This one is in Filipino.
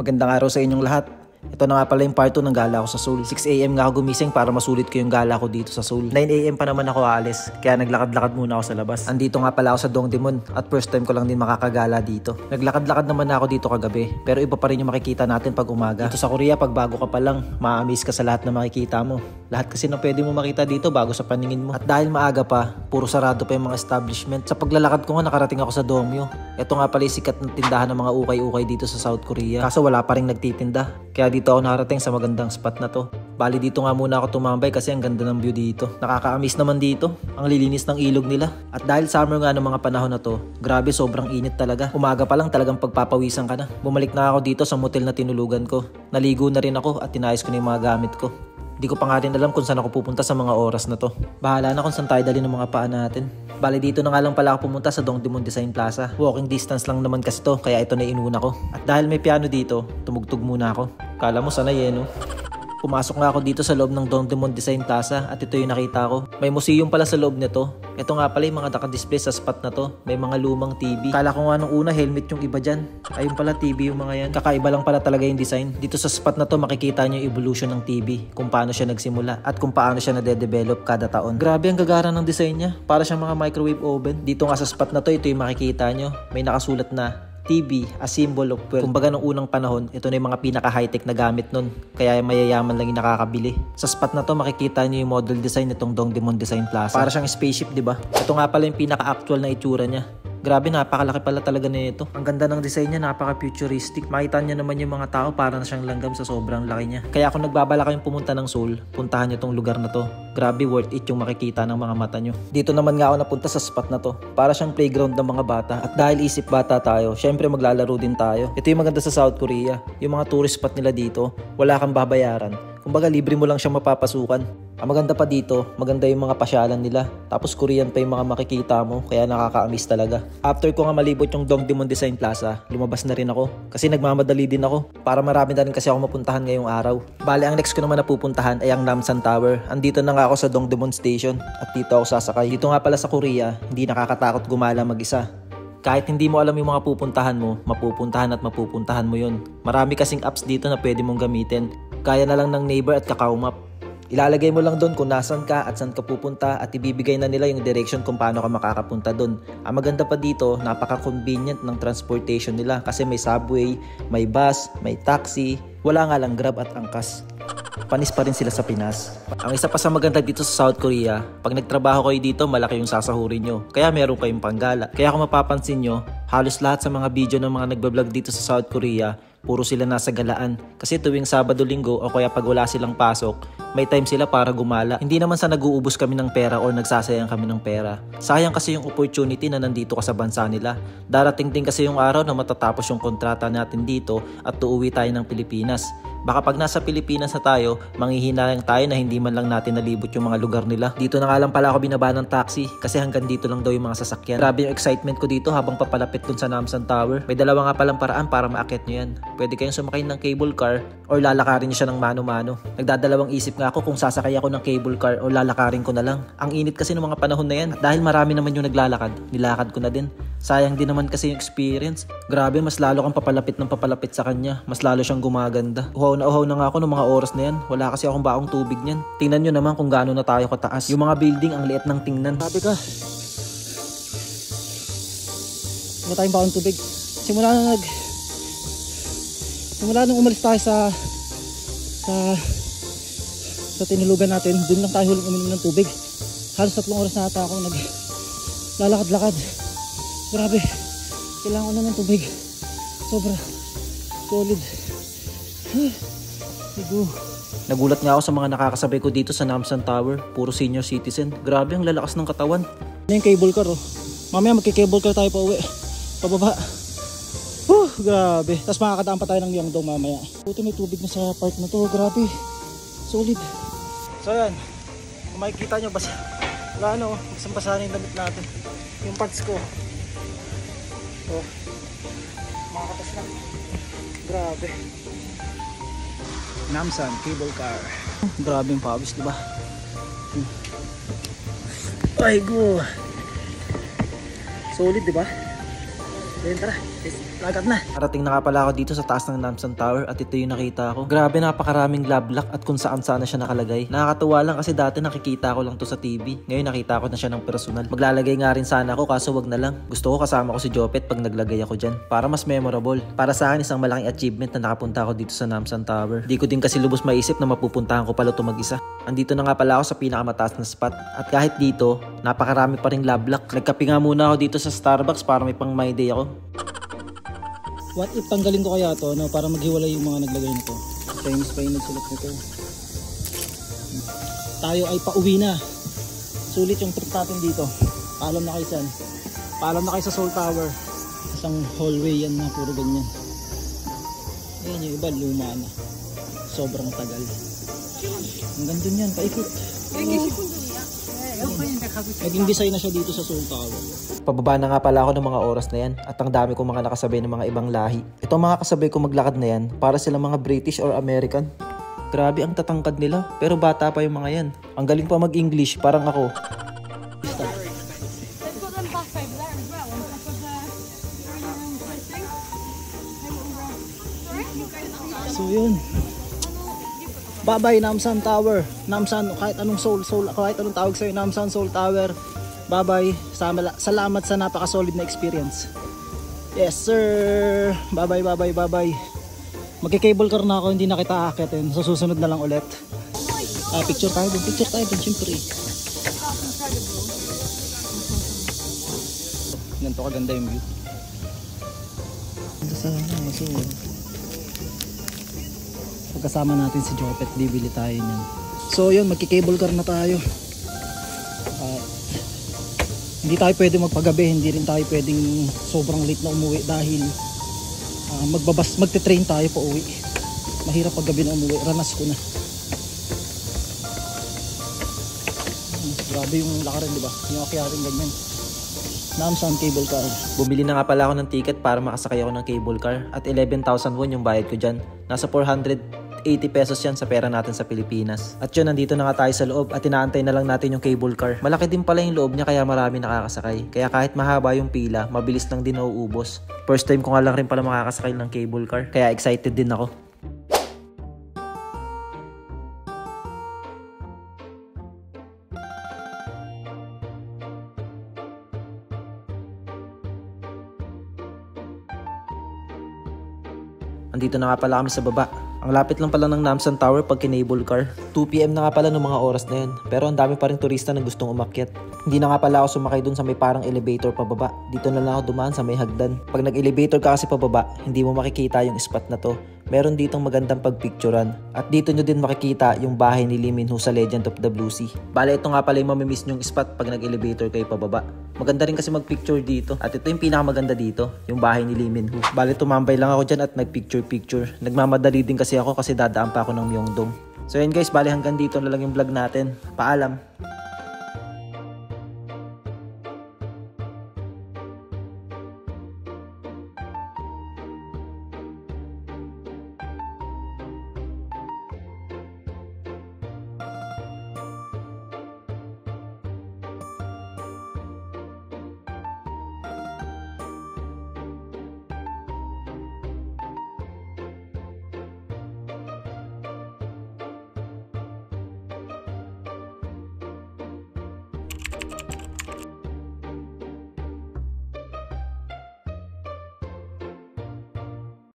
Magandang araw sa inyong lahat. Ito na nga pala yung part 2 ng gala ko sa Seoul. 6 AM nga ako gumising para masulit ko yung gala ko dito sa Seoul. 9 AM pa naman ako aalis, kaya naglakad-lakad muna ako sa labas. Andito nga pala ako sa Dongdaemun at first time ko lang din makakagala dito. Naglakad-lakad naman na ako dito kagabi, pero iba pa rin yung makikita natin pag umaga. Dito sa Korea, pag bago ka pa lang, ma-amaze ka sa lahat na makikita mo. Lahat kasi na pwede mo makita dito bago sa paningin mo. At dahil maaga pa, puro sarado pa yung mga establishment. Sa paglalakad ko nga nakarating ako sa Dongmyo. Ito nga pala yung sikat na tindahan ng mga ukay-ukay dito sa South Korea. Kaso wala pa rin nagtitinda. Kaya dito ako nakarating sa magandang spot na to. Bali dito nga muna ako tumambay kasi ang ganda ng view dito. Nakaka-amaze naman dito. Ang lilinis ng ilog nila. At dahil summer nga ng mga panahon na to, grabe sobrang init talaga. Umaga pa lang talagang pagpapawisan ka na. Bumalik na ako dito sa motel na tinulugan ko. Naligo na rin ako at tinayos ko na yung mga gamit ko. Di ko pa nga rin alam kung saan ako pupunta sa mga oras na to. Bahala na kung saan tayo dali ng mga paa natin. Bali dito na nga lang pala ako pumunta sa Dongdaemun Design Plaza. Walking distance lang naman kasi to, kaya ito na inuna ko. At dahil may piano dito, tumugtog muna ako. Kala mo sanay no? Pumasok nga ako dito sa loob ng Dongdaemun Design Plaza at ito yung nakita ko. May museum pala sa loob nito. Ito nga pala yung mga naka-display sa spot na to. May mga lumang TV. Kala ko nga nung una helmet yung iba dyan. Ayun pala TV yung mga yan. Kakaiba lang pala talaga yung design. Dito sa spot na to makikita nyo yung evolution ng TV. Kung paano siya nagsimula at kung paano siya nade-develop kada taon. Grabe ang gagara ng design niya. Para siyang mga microwave oven. Dito nga sa spot na to, ito yung makikita nyo. May nakasulat na TV, a symbol of wealth. Kumbaga nung unang panahon, ito na yung mga pinaka-high-tech na gamit nun. Kaya mayayaman lang yung nakakabili. Sa spot na to, makikita nyo yung model design nitong Dongdaemun Design Plaza. Para siyang spaceship, di ba? Ito nga pala yung pinaka-actual na itsura niya. Grabe, napakalaki pala talaga nito. Ang ganda ng design niya, napaka-futuristic. Makita niyo naman yung mga tao, para na siyang langgam sa sobrang laki niya. Kaya kung nagbabala kayong pumunta ng Seoul, puntahan niyo tong lugar na to. Grabe, worth it yung makikita ng mga mata niyo. Dito naman nga ako napunta sa spot na to. Para siyang playground ng mga bata. At dahil isip bata tayo, syempre maglalaro din tayo. Ito yung maganda sa South Korea. Yung mga tourist spot nila dito, wala kang babayaran. Kumbaga libre mo lang siyang mapapasukan. Ang maganda pa dito, maganda yung mga pasyalan nila. Tapos Korean pa yung mga makikita mo, kaya nakaka-amaze talaga. After ko nga malibot yung Dongdaemun Design Plaza, lumabas na rin ako. Kasi nagmamadali din ako, para marami na rin kasi ako mapuntahan ngayong araw. Bale, ang next ko naman na pupuntahan ay ang Namsan Tower. Andito na nga ako sa Dongdaemun Station at dito ako sasakay. Dito nga pala sa Korea, hindi nakakatakot gumala mag-isa. Kahit hindi mo alam yung mga pupuntahan mo, mapupuntahan at mapupuntahan mo yun. Marami kasing apps dito na pwede mong gamitin. Kaya na lang ng Naver at Kakao Map. Ilalagay mo lang doon kung nasan ka at saan ka pupunta at ibibigay na nila yung direction kung paano ka makakapunta doon. Ang maganda pa dito, napaka-convenient ng transportation nila kasi may subway, may bus, may taxi, wala nga lang Grab at angkas. Panis pa rin sila sa Pinas. Ang isa pa sa maganda dito sa South Korea, pag nagtrabaho kayo dito, malaki yung sasahurin nyo. Kaya meron kayong panggala. Kaya kung mapapansin nyo, halos lahat sa mga video ng mga nagbablog dito sa South Korea, puro sila nasa galaan. Kasi tuwing Sabado, Linggo o kaya pag wala silang pasok, may time sila para gumala. Hindi naman sa nag-uubos kami ng pera or nagsasayang kami ng pera. Sayang kasi yung opportunity na nandito ka sa bansa nila. Darating din kasi yung araw na matatapos yung kontrata natin dito at uuwi tayo ng Pilipinas. Baka pag nasa Pilipinas na tayo, manghihinayang tayo na hindi man lang natin nalibot yung mga lugar nila. Dito na nga lang pala ako binaba ng taxi kasi hanggang dito lang daw yung mga sasakyan. Grabe yung excitement ko dito habang papalapit dun sa Namsan Tower. May dalawa nga palang paraan para maakyat nyo yan. Pwede kayong sumakay ng cable car or lalakarin nyo siya ng mano-mano. Nagdadalawang isip nga ako kung sasakay ako ng cable car o lalakarin ko na lang. Ang init kasi ng mga panahon na yan. At dahil marami naman yung naglalakad, nilakad ko na din. Sayang din naman kasi yung experience. Grabe, mas lalo kang papalapit ng papalapit sa kanya. Mas lalo siyang gumaganda. Uhaw na nga ako ng mga oras na yan. Wala kasi akong baong tubig niyan. Tingnan nyo naman kung gaano na tayo kataas. Yung mga building, ang liit ng tingnan. Sabi ka, wala tayong baong tubig. Simula nung umalis tayo sa tinulugan natin, dun lang tayo huling uminom ng tubig. Halos 3 oras na ata ako naglalakad-lakad. Grabe, kailangan ko na ng tubig. Sobra solid. Nagulat nga ako sa mga nakakasabay ko dito sa Namsan Tower. Puro senior citizen. Grabe, ang lalakas ng katawan. Ano yung cable car Mamaya magki-cable car tayo pa uwi. Pababa. Grabe. Tapos makakadaan pa tayo ng Myeongdong mamaya. Buti may tubig na sa part na to. Grabe. Solid. So yan. Kung makikita nyo, wala isang basahan yung damit natin. Yung parts ko. Makakatas na. Grabe. Namsan cable car. Grabe yung pawis, diba? Ay go. Solid, diba? Then tara. lagat na. Parating na nga pala ako dito sa taas ng Namsan Tower at ito yung nakita ko. Grabe, napakaraming love lock at kung saan sana siya nakalagay. Nakakatuwa lang kasi dati nakikita ko lang to sa TV. Ngayon nakita ko na siya ng personal. Maglalagay nga rin sana ako kaso wag na lang. Gusto ko kasama ko si Jopet pag naglagay ako dyan para mas memorable. Para sa akin isang malaking achievement na nakapunta ako dito sa Namsan Tower. Di ko din kasi lubos maisip na mapupuntahan ko pala ito mag-isa. Andito na nga pala ako sa pinakamataas na spot at kahit dito napakarami pa ring love lock. Nagkape nga muna ako dito sa Starbucks para may pang my day ako. What if tanggalin ko kaya to, no, para maghiwalay yung mga naglagay nito. Chinese pa yung nagsulat nito. Tayo ay pauwi na. Sulit yung trip natin dito. Paalam na kayo saan. Paalam na kayo sa Seoul Tower. Isang hallway yan na puro ganyan. Ayan yung iba luma na. Sobrang tagal. Hanggang dun yan, paikot. Naging design na siya dito sa Seoul Tower. Pababa na nga pala ako ng mga oras na yan at ang dami kong mga nakasabay ng mga ibang lahi. Ito ang mga kasabay kong maglakad na yan para sila mga British or American. Grabe ang tatangkad nila pero bata pa yung mga yan. Ang galing pa mag-English parang ako. So yun. Bye-bye Namsan Tower. Namsan, kahit anong kahit anong tawag sa'yo, Namsan Seoul Tower. Bye-bye. Salamat sa napaka-solid na experience. Yes sir. Bye-bye, bye-bye, bye-bye. Magki-cable car na ako, hindi na kita aakitin. So susunod na lang ulit. Picture tayo dun, syempre. Ganito kaganda yung view. Pagkasama natin si Jopet, bibili tayo niyan. So yun, magki-cable car na tayo. Hindi tayo pwede magpagabi, hindi rin tayo pwedeng sobrang late na umuwi dahil magte-train tayo pa uwi. Mahirap pag gabi na umuwi, ranas ko na. Grabe yung lakarin, di ba? Yung akyaring ganyan. Namsan cable car. Bumili na nga pala ako ng ticket para makasakay ako ng cable car at 11,000 won yung bayad ko dyan. Nasa 480 pesos yan sa pera natin sa Pilipinas. At yun, nandito na nga tayo sa loob at inaantay na lang natin yung cable car. Malaki din pala yung loob niya kaya marami nakakasakay. Kaya kahit mahaba yung pila, mabilis lang din nauubos. First time ko nga lang rin pala makakasakay ng cable car. Kaya excited din ako. Andito na nga pala kami sa baba. Ang lapit lang pala ng Namsan Tower pag kinable car. 2 PM na nga pala ng mga oras na yun. Pero ang dami pa rin turista na gustong umakyat. Hindi na nga pala ako sumakay dun sa may parang elevator pababa. Dito na lang ako dumaan sa may hagdan. Pag nag-elevator ka kasi pababa, hindi mo makikita yung spot na to. Meron ditong magandang pagpicturan. At dito nyo din makikita yung bahay ni Lee Min-ho sa Legend of the Blue Sea. Bale, ito nga pala yung mamimiss nyong spot pag nag-elevator kayo pababa. Maganda rin kasi mag-picture dito. At ito yung pinakamaganda dito, yung bahay ni Lee Min-ho. Bale, tumambay lang ako dyan at nag-picture-picture. Nagmamadali din kasi ako kasi dadaan pa ako ng Myeongdong. So yun guys, bale hanggang dito na lang yung vlog natin. Paalam!